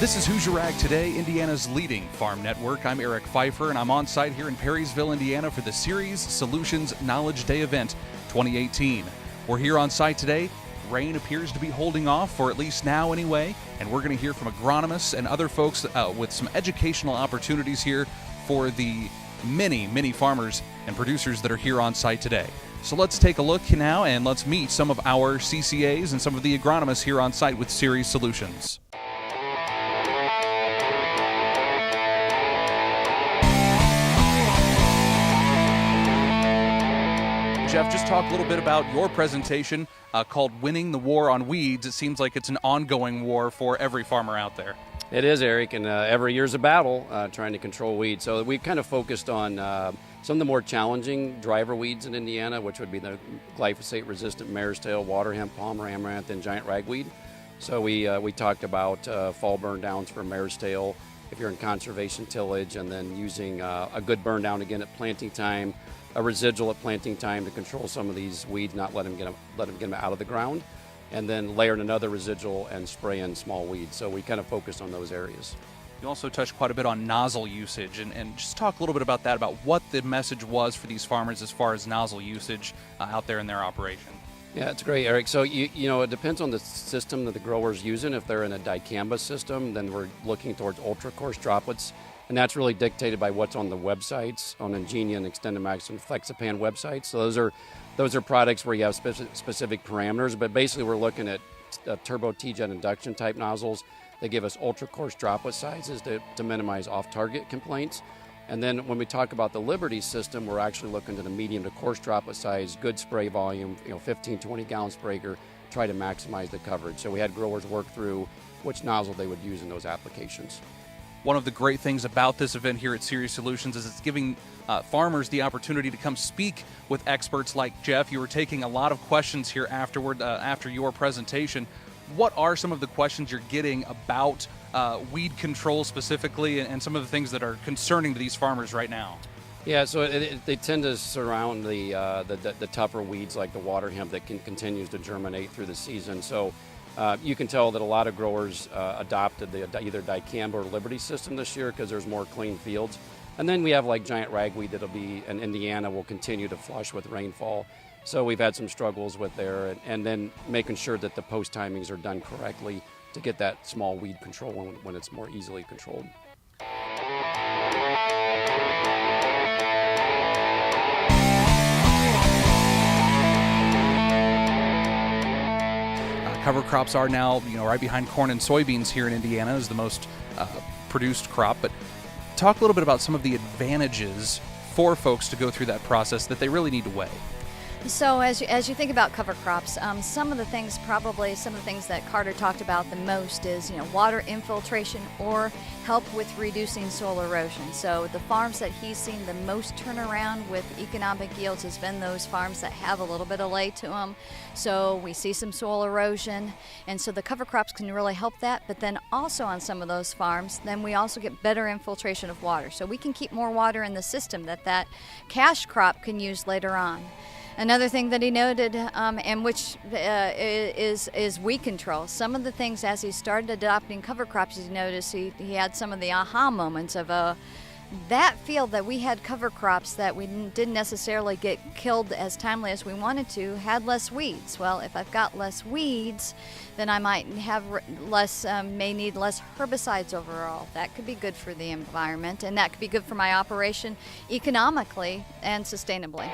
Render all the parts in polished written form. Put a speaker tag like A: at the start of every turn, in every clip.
A: This is Hoosier Ag Today, Indiana's leading farm network. I'm Eric Pfeiffer, and I'm on site here in Perrysville, Indiana for the Ceres Solutions Knowledge Day Event 2018. We're here on site today. Rain appears to be holding off, for at least now anyway, and we're going to hear from agronomists and other folks with some educational opportunities here for the many farmers and producers that are here on site today. So let's take a look now and let's meet some of our CCAs and some of the agronomists here on site with Ceres Solutions. Jeff, just talk a little bit about your presentation called Winning the War on Weeds. It seems like it's an ongoing war for every farmer out there.
B: It is, Eric, and every year's a battle trying to control weeds. So we kind of focused on some of the more challenging driver weeds in Indiana, which would be the glyphosate-resistant mare's tail, water hemp, palmer amaranth, and giant ragweed. So we talked about fall burn downs for mare's tail if you're in conservation tillage, and then using a good burn down again at planting time, a residual at planting time to control some of these weeds, not let them get them out of the ground, and then layering another residual and spraying small weeds. So we kind of focused on those areas.
A: You also touched quite a bit on nozzle usage, and just talk a little bit about that, about what the message was for these farmers as far as nozzle usage out there in their operation.
B: Yeah, it's great, Eric. So you know, it depends on the system that the grower's using. If they're in a dicamba system, then we're looking towards ultra coarse droplets. And that's really dictated by what's on the websites, on Ingenia and XtendiMax and Flexipan websites. So those are products where you have specific parameters, but basically we're looking at turbo T-jet induction type nozzles. They give us ultra coarse droplet sizes to minimize off-target complaints. And then when we talk about the Liberty system, we're actually looking at a medium to coarse droplet size, good spray volume, 15, 20 gallons per acre, try to maximize the coverage. So we had growers work through which nozzle they would use in those applications.
A: One of the great things about this event here at Ceres Solutions is it's giving farmers the opportunity to come speak with experts like Jeff. You were taking a lot of questions here afterward, after your presentation. What are some of the questions you're getting about weed control specifically, and some of the things that are concerning to these farmers right now?
B: Yeah, so they tend to surround the tougher weeds like the water hemp that continues to germinate through the season. So you can tell that a lot of growers adopted either dicamba or Liberty system this year because there's more clean fields. And then we have like giant ragweed that'll be in Indiana will continue to flush with rainfall. So we've had some struggles with there, and then making sure that the post timings are done correctly to get that small weed control when it's more easily controlled.
A: Cover crops are now, right behind corn and soybeans here in Indiana is the most produced crop. But talk a little bit about some of the advantages for folks to go through that process that they really need to weigh.
C: So as you think about cover crops, some of the things that Carter talked about the most is water infiltration or help with reducing soil erosion. So the farms that he's seen the most turnaround with economic yields has been those farms that have a little bit of lay to them. So we see some soil erosion, and so the cover crops can really help that. But then also on some of those farms, then we also get better infiltration of water. So we can keep more water in the system that cash crop can use later on. Another thing that he noted, and which is weed control. Some of the things as he started adopting cover crops, he noticed he had some of the aha moments of that field that we had cover crops that we didn't necessarily get killed as timely as we wanted to had less weeds. Well, if I've got less weeds, then I might have may need less herbicides overall. That could be good for the environment, and that could be good for my operation economically and sustainably.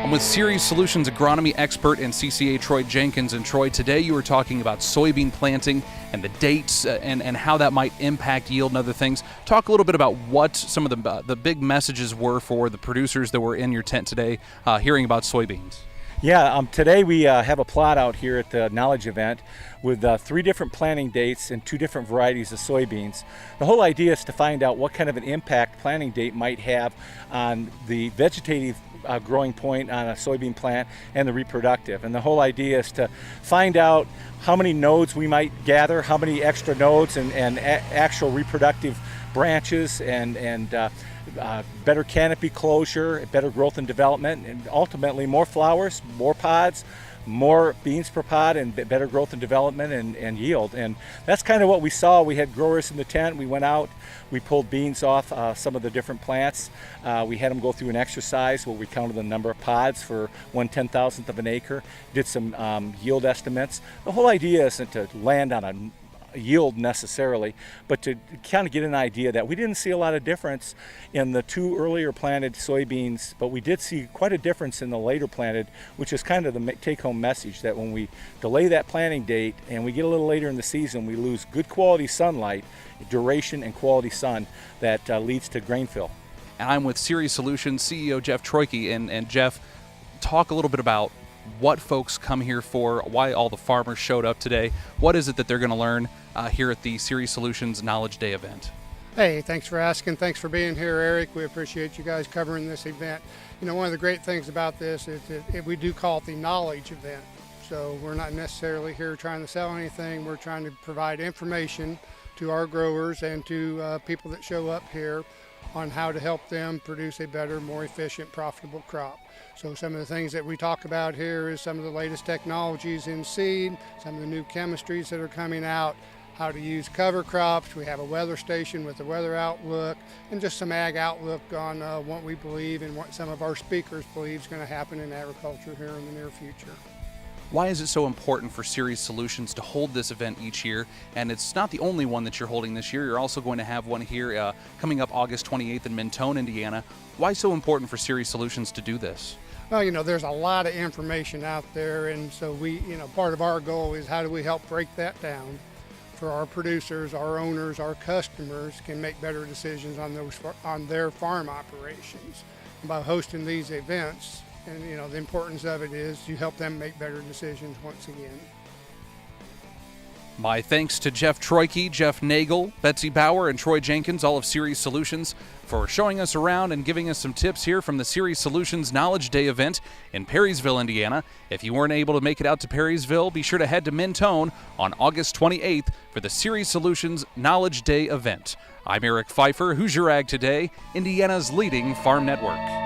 A: I'm with Ceres Solutions agronomy expert and CCA Troy Jenkins. And Troy, today you were talking about soybean planting and the dates and how that might impact yield and other things. Talk a little bit about what some of the big messages were for the producers that were in your tent today hearing about soybeans.
D: Yeah, today we have a plot out here at the Knowledge Event with 3 different planting dates and 2 different varieties of soybeans. The whole idea is to find out what kind of an impact planting date might have on the vegetative growing point on a soybean plant and the reproductive. And the whole idea is to find out how many nodes we might gather, how many extra nodes and actual reproductive branches and better canopy closure, better growth and development, and ultimately more flowers, more pods, more beans per pod, and better growth and development and yield. And that's kind of what we saw. We had growers in the tent. We went out, we pulled beans off some of the different plants. We had them go through an exercise where we counted the number of pods for 1/10,000th of an acre, did some yield estimates. The whole idea isn't to land on a yield necessarily, but to kind of get an idea that we didn't see a lot of difference in the 2 earlier planted soybeans, but we did see quite a difference in the later planted, which is kind of the take-home message, that when we delay that planting date and we get a little later in the season, we lose good quality sunlight, duration and quality sun that leads to grain fill.
A: And I'm with Ceres Solutions CEO Jeff Troike, and Jeff, talk a little bit about what folks come here for, why all the farmers showed up today. What is it that they're going to learn here at the Ceres Solutions Knowledge Day event?
E: Hey, thanks for asking. Thanks for being here, Eric. We appreciate you guys covering this event. You know, one of the great things about this is that we do call it the knowledge event. So we're not necessarily here trying to sell anything. We're trying to provide information to our growers and to people that show up here on how to help them produce a better, more efficient, profitable crop. So some of the things that we talk about here is some of the latest technologies in seed, some of the new chemistries that are coming out, how to use cover crops. We have a weather station with a weather outlook, and just some ag outlook on what we believe and what some of our speakers believe is going to happen in agriculture here in the near future.
A: Why is it so important for Ceres Solutions to hold this event each year? And it's not the only one that you're holding this year. You're also going to have one here coming up August 28th in Mentone, Indiana. Why so important for Ceres Solutions to do this?
E: Well, you know, there's a lot of information out there, and so we, you know, part of our goal is how do we help break that down for our producers, our owners, our customers can make better decisions on their farm operations. And by hosting these events, and you know, the importance of it is you help them make better decisions once again.
A: My thanks to Jeff Troike, Jeff Nagel, Betsy Bower, and Troy Jenkins, all of Ceres Solutions, for showing us around and giving us some tips here from the Ceres Solutions Knowledge Day event in Perrysville, Indiana. If you weren't able to make it out to Perrysville, be sure to head to Mentone on August 28th for the Ceres Solutions Knowledge Day event. I'm Eric Pfeiffer, Hoosier Ag Today, Indiana's leading farm network.